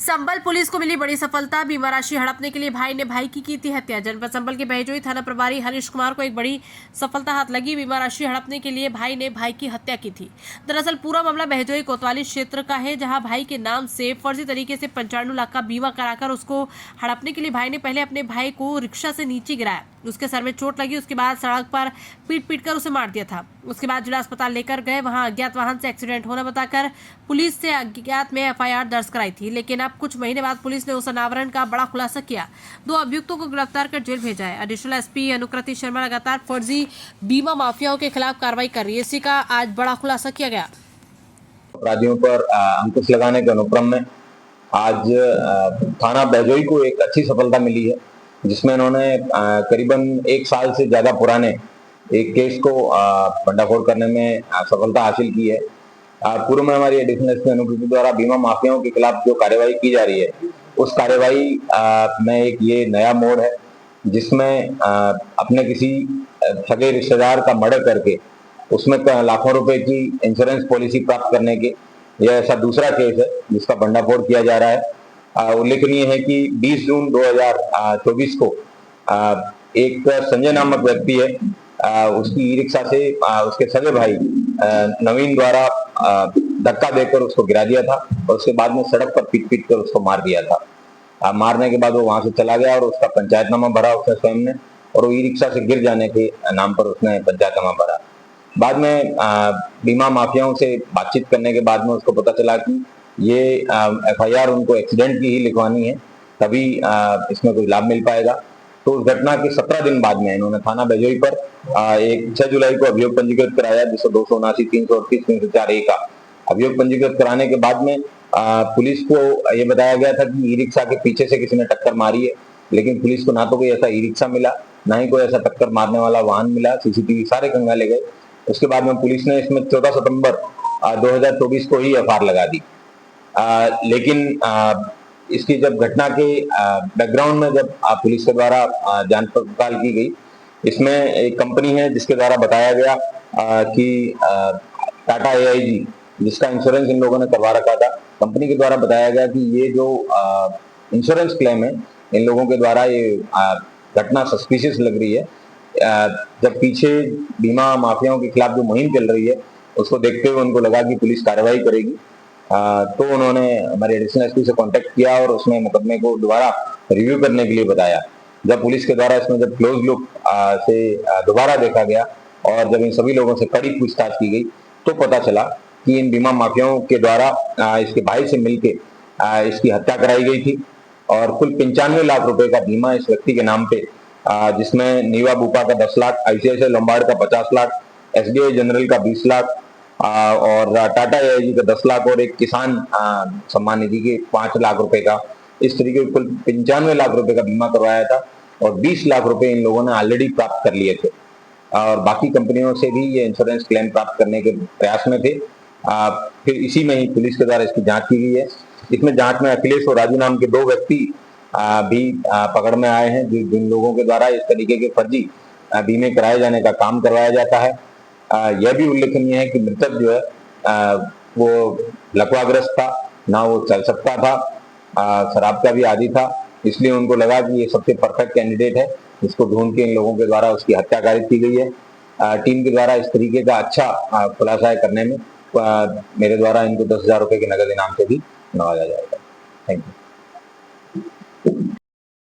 संबल police को मिली बड़ी सफलता। बीमा राशि हड़पने के लिए भाई ने भाई की थी हत्या। जनपद संबल के बहजोई थाना प्रभारी हरीश कुमार को एक बड़ी सफलता हाथ लगी। बीमा राशि हड़पने के लिए भाई ने भाई की हत्या की थी। दरअसल पूरा मामला बहजोई कोतवाली क्षेत्र का है, जहां भाई के नाम से फर्जी तरीके से 95 लाख का बीमा कराकर उसको हड़पने के लिए भाई ने पहले अपने भाई को रिक्शा से नीचे गिराया, उसके सर में चोट लगी, उसके बाद सड़क पर पीट कर उसे मार दिया था। उसके बाद जिला अस्पताल लेकर गए, वहां अज्ञात वाहन से एक्सीडेंट होना बताकर पुलिस से अज्ञात में एफआईआर दर्ज कराई थी। लेकिन अब कुछ महीने बाद पुलिस ने उस अनावरण का बड़ा खुलासा किया। 2 अभियुक्तों को गिरफ्तार कर जेल भेजा है। एडिशनल एसपी अनुकृति शर्मा लगातार फर्जी बीमा माफियाओं के खिलाफ कार्रवाई कर रही है। इसी का आज बड़ा खुलासा किया गया। अपराधियों पर अंकुश लगाने के अनुक्रम में आज थाना बहजोई को एक अच्छी सफलता मिली है, जिसमें इन्होंने करीबन 1 साल से ज्यादा पुराने एक केस को भंडाफोड़ करने में सफलता हासिल की है। पूर्व में हमारी एडिशनल एसपी अनुकृति द्वारा बीमा माफियाओं के खिलाफ जो कार्यवाही की जा रही है, उस कार्यवाही में एक ये नया मोड़ है, जिसमें अपने किसी सगे रिश्तेदार का मर्डर करके उसमें लाखों रुपए की इंश्योरेंस पॉलिसी प्राप्त करने के यह ऐसा दूसरा केस है जिसका भंडाफोड़ किया जा रहा है। उल्लेखनीय है कि 20 जून 2024 को एक संजय नामक व्यक्ति है, उसकी ई रिक्शा से उसके सगे भाई नवीन द्वारा धक्का देकर उसको गिरा दिया था और उसके बाद में सड़क पर पीट कर उसको मार दिया था। मारने के बाद वो वहां से चला गया और उसका पंचायतनामा भरा उसने स्वयं ने, और वो ई रिक्शा से गिर जाने के नाम पर उसने पंचायतनामा भरा। बाद में बीमा माफियाओं से बातचीत करने के बाद में उसको पता चला कि ये एफआईआर उनको एक्सीडेंट की ही लिखवानी है, तभी इसमें कोई लाभ मिल पाएगा। तो उस घटना के 17 दिन बाद में इन्होंने थाना बहजोई पर एक 6 जुलाई को अभियोग पंजीकृत कराया, जिसको 279, 338, 304A का अभियोग पंजीकृत कराने के बाद में पुलिस को ये बताया गया था कि ई रिक्शा के पीछे से किसी ने टक्कर मारी है, लेकिन पुलिस को ना तो कोई ऐसा ई रिक्शा मिला, ना ही कोई ऐसा टक्कर मारने वाला वाहन मिला। सीसीटीवी सारे खंगाले गए। उसके बाद में पुलिस ने इसमें 14 सितंबर 2024 को ही एफआईआर लगा दी। लेकिन इसकी जब घटना के बैकग्राउंड में जब पुलिस के द्वारा जांच पड़ताल की गई, इसमें एक कंपनी है जिसके द्वारा बताया गया कि टाटा AIG, जिसका इंश्योरेंस इन लोगों ने करवा रखा था, कंपनी के द्वारा बताया गया कि ये जो इंश्योरेंस क्लेम है, इन लोगों के द्वारा ये घटना सस्पिशियस लग रही है। जब पीछे बीमा माफियाओं के खिलाफ जो मुहिम चल रही है, उसको देखते हुए उनको लगा कि पुलिस कार्रवाई करेगी, तो उन्होंने हमारे एडिशनल एसपी से कांटेक्ट किया और उसमें मुकदमे को दोबारा रिव्यू करने के लिए बताया। जब पुलिस के द्वारा इसमें जब क्लोज लुक से दोबारा देखा गया और जब इन सभी लोगों से कड़ी पूछताछ की गई, तो पता चला कि इन बीमा माफियाओं के द्वारा इसके भाई से मिलके इसकी हत्या कराई गई थी और कुल 95 लाख रुपए का बीमा इस व्यक्ति के नाम पे, जिसमें नीवा बुपा का 10 लाख, ICICI लोम्बार्ड का 50 लाख, SBI जनरल का 20 लाख और टाटा AIG का 10 लाख और एक किसान सम्मान निधि के 5 लाख रुपए का, इस तरीके कुल 95 लाख रुपए का बीमा करवाया था और 20 लाख रुपए इन लोगों ने ऑलरेडी प्राप्त कर लिए थे और बाकी कंपनियों से भी ये इंश्योरेंस क्लेम प्राप्त करने के प्रयास में थे। फिर इसी में ही पुलिस के द्वारा इसकी जांच की गई है। इसमें जांच में अखिलेश और राजू नाम के 2 व्यक्ति भी पकड़ में आए हैं, जिन लोगों के द्वारा इस तरीके के फर्जी बीमे कराए जाने का काम करवाया जाता है। यह भी उल्लेखनीय है कि मृतक जो है वो लकवाग्रस्त था, ना वो चल सकता था, शराब का भी आदी था, इसलिए उनको लगा कि ये सबसे परफेक्ट कैंडिडेट है, इसको ढूंढ के इन लोगों के द्वारा उसकी हत्या कारित की गई है। टीम के द्वारा इस तरीके का अच्छा खुलासा करने में मेरे द्वारा इनको 10,000 रुपए के नगद इनाम से भी नवाजा जाएगा। Thank you.